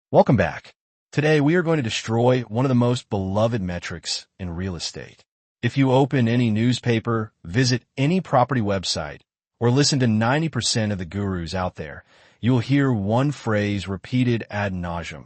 Welcome back. Today we are going to destroy one of the most beloved metrics in real estate. If you open any newspaper, visit any property website, or listen to 90% of the gurus out there, you will hear one phrase repeated ad nauseum: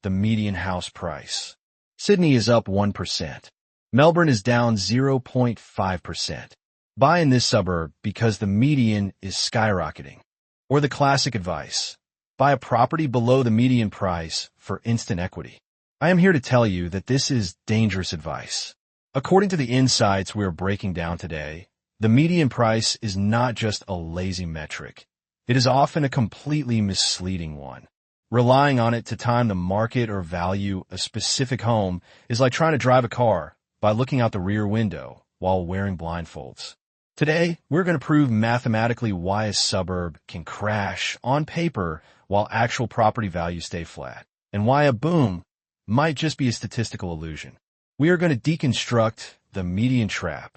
the median house price. Sydney is up 1%. Melbourne is down 0.5%. Buy in this suburb because the median is skyrocketing. Or the classic advice: buy a property below the median price for instant equity. I am here to tell you that this is dangerous advice. According to the insights we are breaking down today, the median price is not just a lazy metric. It is often a completely misleading one. Relying on it to time the market or value a specific home is like trying to drive a car by looking out the rear window while wearing blindfolds. Today, we're going to prove mathematically why a suburb can crash on paper while actual property values stay flat, and why a boom might just be a statistical illusion. We are going to deconstruct the median trap.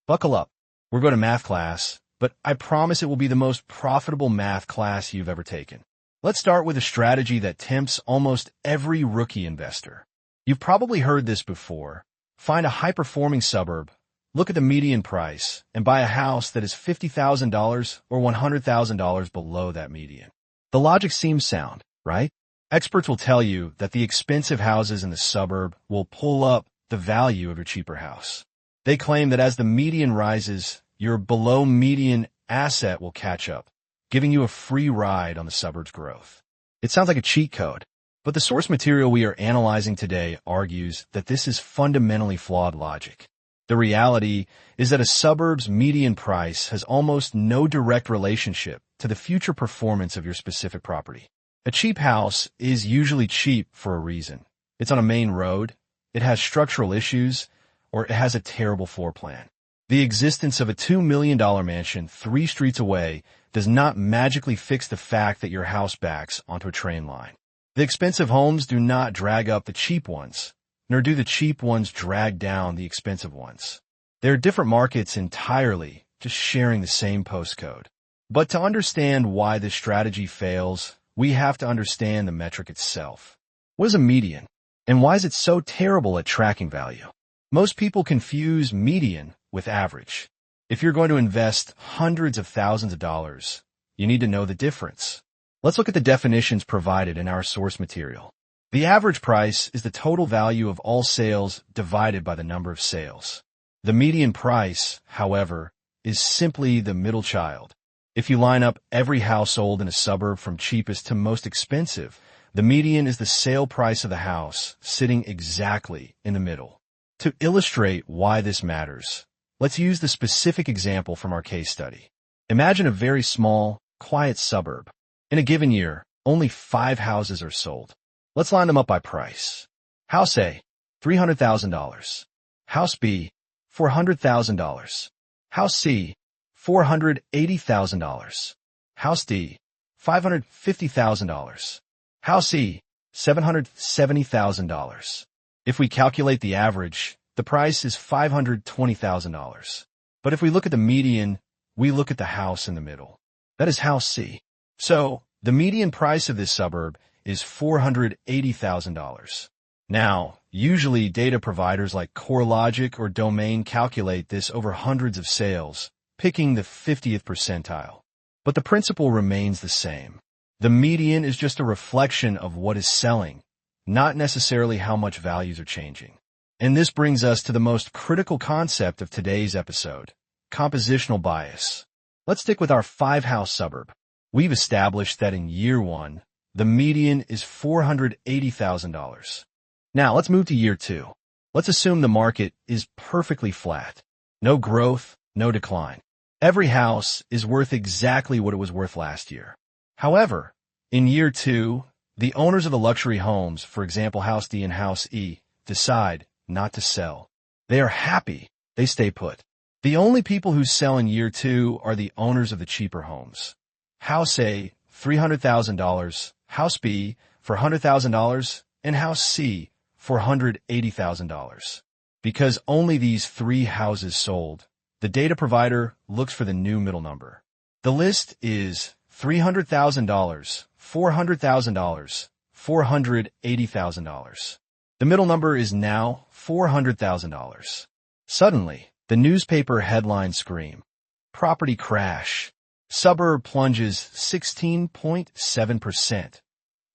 Buckle up. We're going to math class, but I promise it will be the most profitable math class you've ever taken. Let's start with a strategy that tempts almost every rookie investor. You've probably heard this before. Find a high-performing suburb, look at the median price, and buy a house that is $50,000 or $100,000 below that median. The logic seems sound, right? Experts will tell you that the expensive houses in the suburb will pull up the value of your cheaper house. They claim that as the median rises, your below-median asset will catch up, giving you a free ride on the suburb's growth. It sounds like a cheat code, but the source material we are analyzing today argues that this is fundamentally flawed logic. The reality is that a suburb's median price has almost no direct relationship to the future performance of your specific property. A cheap house is usually cheap for a reason. It's on a main road, it has structural issues, or it has a terrible floor plan. The existence of a $2 million mansion 3 streets away does not magically fix the fact that your house backs onto a train line. The expensive homes do not drag up the cheap ones, nor do the cheap ones drag down the expensive ones. They're different markets entirely, just sharing the same postcode. But to understand why this strategy fails, we have to understand the metric itself. What is a median? And why is it so terrible at tracking value? Most people confuse median with average. If you're going to invest hundreds of thousands of dollars, you need to know the difference. Let's look at the definitions provided in our source material. The average price is the total value of all sales divided by the number of sales. The median price, however, is simply the middle child. If you line up every household in a suburb from cheapest to most expensive, the median is the sale price of the house, sitting exactly in the middle. To illustrate why this matters, let's use the specific example from our case study. Imagine a very small, quiet suburb. In a given year, only 5 houses are sold. Let's line them up by price. House A, $300,000. House B, $400,000. House C, $480,000. House D, $550,000. House E, $770,000. If we calculate the average, the price is $520,000. But if we look at the median, we look at the house in the middle. That is House C. So, the median price of this suburb is $480,000. Now, usually data providers like CoreLogic or Domain calculate this over hundreds of sales, picking the 50th percentile. But the principle remains the same. The median is just a reflection of what is selling, not necessarily how much values are changing. And this brings us to the most critical concept of today's episode: compositional bias. Let's stick with our 5-house suburb. We've established that in year 1, the median is $480,000. Now, let's move to year 2. Let's assume the market is perfectly flat. No growth, no decline. Every house is worth exactly what it was worth last year. However, in year 2, the owners of the luxury homes, for example House D and House E, decide not to sell. They are happy. They stay put. The only people who sell in year 2 are the owners of the cheaper homes. House A, $300,000, House B, $400,000, and House C, $480,000. Because only these 3 houses sold, the data provider looks for the new middle number. The list is $300,000, $400,000, $480,000. The middle number is now $400,000. Suddenly, the newspaper headlines scream, "Property crash. Suburb plunges 16.7%,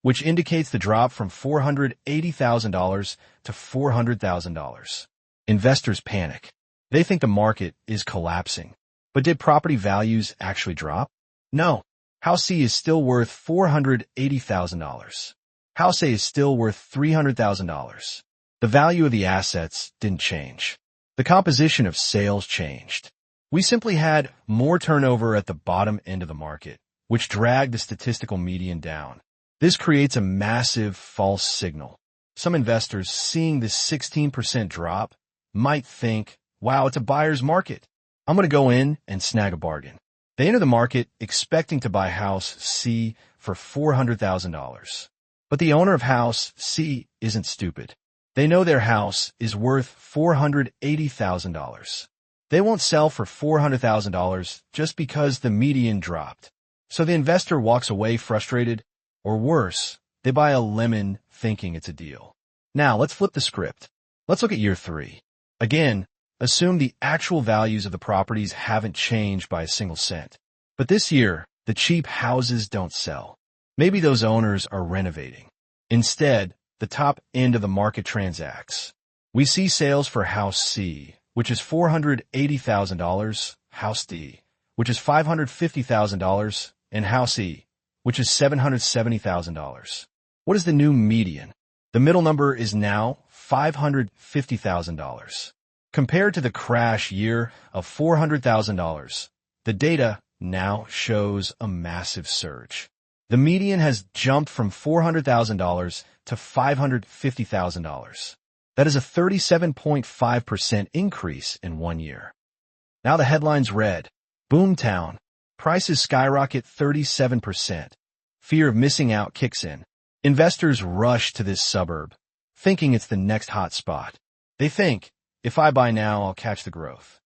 which indicates the drop from $480,000 to $400,000. Investors panic. They think the market is collapsing. But did property values actually drop? No. House C is still worth $480,000. House A is still worth $300,000. The value of the assets didn't change. The composition of sales changed. We simply had more turnover at the bottom end of the market, which dragged the statistical median down. This creates a massive false signal. Some investors, seeing this 16% drop, might think, wow, it's a buyer's market. I'm going to go in and snag a bargain. They enter the market expecting to buy house C for $400,000. But the owner of house C isn't stupid. They know their house is worth $480,000. They won't sell for $400,000 just because the median dropped. So the investor walks away frustrated, or worse, they buy a lemon thinking it's a deal. Now let's flip the script. Let's look at year 3. Again, assume the actual values of the properties haven't changed by a single cent. But this year, the cheap houses don't sell. Maybe those owners are renovating. Instead, the top end of the market transacts. We see sales for house C, which is $480,000, house D, which is $550,000, and house E, which is $770,000. What is the new median? The middle number is now $550,000. Compared to the crash year of $400,000, the data now shows a massive surge. The median has jumped from $400,000 to $550,000. That is a 37.5% increase in 1 year. Now the headlines read, Boomtown, prices skyrocket 37%. Fear of missing out kicks in. Investors rush to this suburb, thinking it's the next hot spot. They think, if I buy now, I'll catch the growth.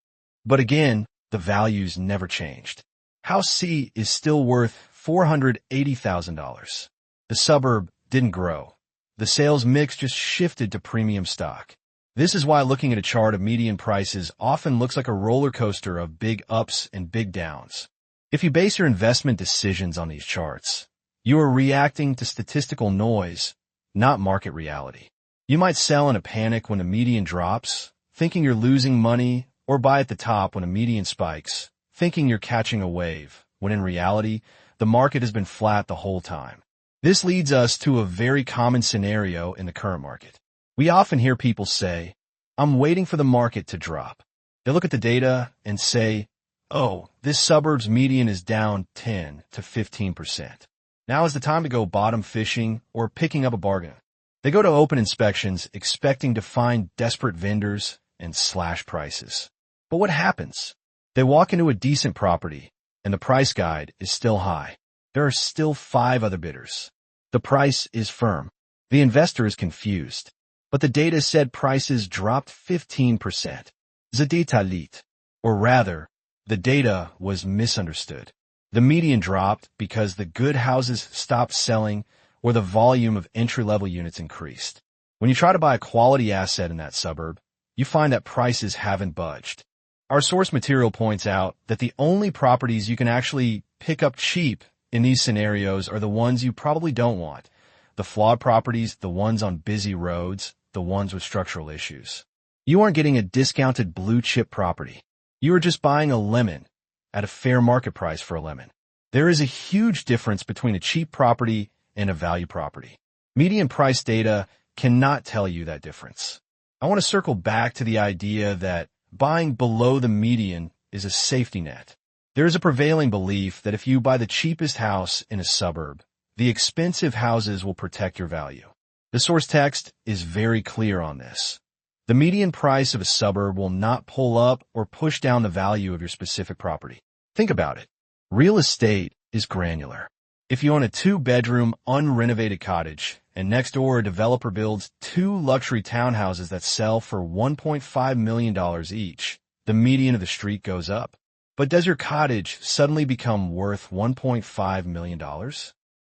But again, the values never changed. House C is still worth $480,000. The suburb didn't grow. The sales mix just shifted to premium stock. This is why looking at a chart of median prices often looks like a roller coaster of big ups and big downs. If you base your investment decisions on these charts, you are reacting to statistical noise, not market reality. You might sell in a panic when the median drops, thinking you're losing money, or buy at the top when a median spikes, thinking you're catching a wave, when in reality, the market has been flat the whole time. This leads us to a very common scenario in the current market. We often hear people say, I'm waiting for the market to drop. They look at the data and say, oh, this suburb's median is down 10 to 15%. Now is the time to go bottom fishing or picking up a bargain. They go to open inspections expecting to find desperate vendors and slash prices. But what happens? They walk into a decent property and the price guide is still high. There are still 5 other bidders. The price is firm. The investor is confused. But the data said prices dropped 15%. Zdetalit. Or rather, the data was misunderstood. The median dropped because the good houses stopped selling or the volume of entry-level units increased. When you try to buy a quality asset in that suburb, you find that prices haven't budged. Our source material points out that the only properties you can actually pick up cheap in these scenarios are the ones you probably don't want. The flawed properties, the ones on busy roads, the ones with structural issues. You aren't getting a discounted blue-chip property. You are just buying a lemon at a fair market price for a lemon. There is a huge difference between a cheap property and a value property. Median price data cannot tell you that difference. I want to circle back to the idea that buying below the median is a safety net. There is a prevailing belief that if you buy the cheapest house in a suburb, the expensive houses will protect your value. The source text is very clear on this. The median price of a suburb will not pull up or push down the value of your specific property. Think about it. Real estate is granular. If you own a 2-bedroom, unrenovated cottage, and next door a developer builds 2 luxury townhouses that sell for $1.5 million each, the median of the street goes up. But does your cottage suddenly become worth $1.5 million?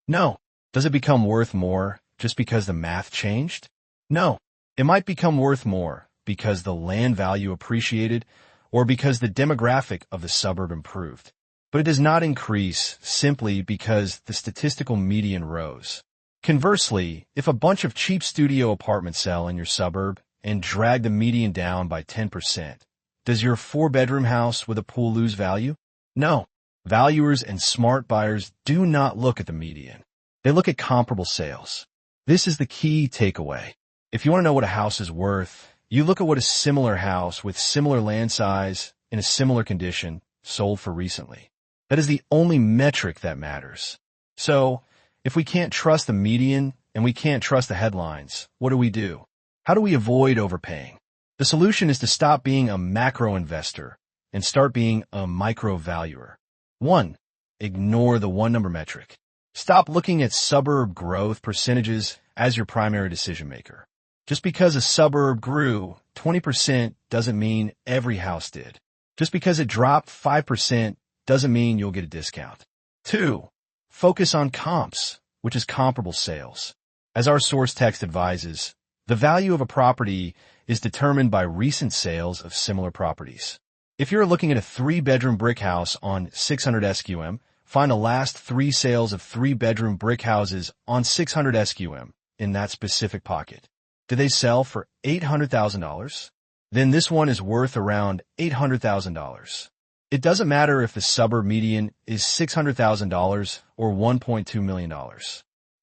No. Does it become worth more just because the math changed? No. It might become worth more because the land value appreciated or because the demographic of the suburb improved. But it does not increase simply because the statistical median rose. Conversely, if a bunch of cheap studio apartments sell in your suburb and drag the median down by 10%, does your four-bedroom house with a pool lose value? No. Valuers and smart buyers do not look at the median. They look at comparable sales. This is the key takeaway. If you want to know what a house is worth, you look at what a similar house with similar land size in a similar condition sold for recently. That is the only metric that matters. So, if we can't trust the median and we can't trust the headlines, what do? How do we avoid overpaying? The solution is to stop being a macro investor and start being a micro valuer. 1. Ignore the one-number metric. Stop looking at suburb growth percentages as your primary decision maker. Just because a suburb grew 20% doesn't mean every house did. Just because it dropped 5% doesn't mean you'll get a discount. 2. Focus on comps, which is comparable sales. As our source text advises, the value of a property is determined by recent sales of similar properties. If you're looking at a 3-bedroom brick house on 600 SQM, find the last 3 sales of 3-bedroom brick houses on 600 SQM in that specific pocket. Did they sell for $800,000? Then this one is worth around $800,000. It doesn't matter if the suburb median is $600,000 or $1.2 million.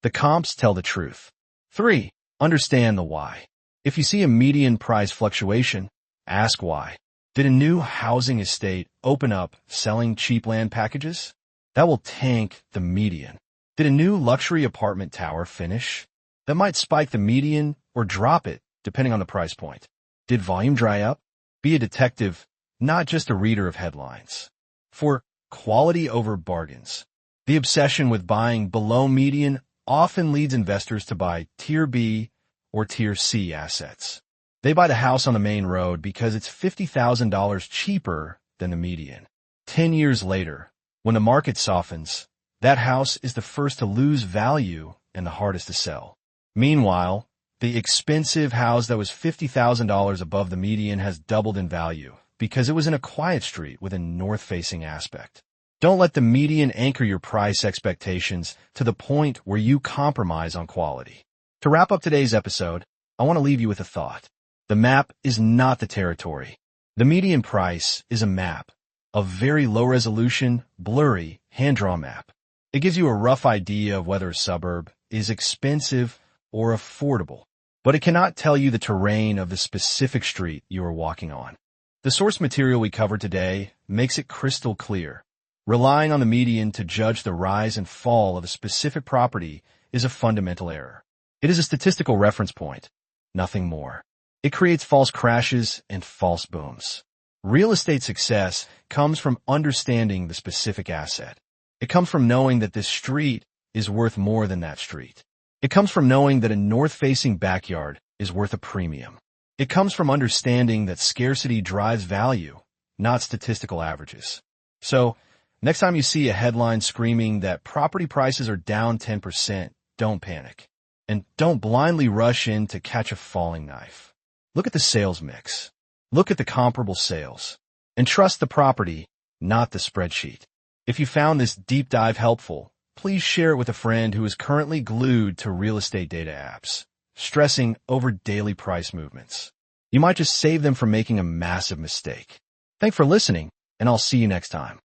The comps tell the truth. 3. Understand the why. If you see a median price fluctuation, ask why. Did a new housing estate open up selling cheap land packages? That will tank the median. Did a new luxury apartment tower finish? That might spike the median or drop it, depending on the price point. Did volume dry up? Be a detective, not just a reader of headlines. 4. Quality over bargains. The obsession with buying below median often leads investors to buy Tier B or Tier C assets. They buy the house on the main road because it's $50,000 cheaper than the median. 10 years later, when the market softens, that house is the first to lose value and the hardest to sell. Meanwhile, the expensive house that was $50,000 above the median has doubled in value because it was in a quiet street with a north-facing aspect. Don't let the median anchor your price expectations to the point where you compromise on quality. To wrap up today's episode, I want to leave you with a thought. The map is not the territory. The median price is a map, a very low-resolution, blurry, hand-drawn map. It gives you a rough idea of whether a suburb is expensive or affordable, but it cannot tell you the terrain of the specific street you are walking on. The source material we covered today makes it crystal clear. Relying on the median to judge the rise and fall of a specific property is a fundamental error. It is a statistical reference point, nothing more. It creates false crashes and false booms. Real estate success comes from understanding the specific asset. It comes from knowing that this street is worth more than that street. It comes from knowing that a north-facing backyard is worth a premium. It comes from understanding that scarcity drives value, not statistical averages. So, next time you see a headline screaming that property prices are down 10%, don't panic. And don't blindly rush in to catch a falling knife. Look at the sales mix. Look at the comparable sales. And trust the property, not the spreadsheet. If you found this deep dive helpful, please share it with a friend who is currently glued to real estate data apps, stressing over daily price movements. You might just save them from making a massive mistake. Thanks for listening, and I'll see you next time.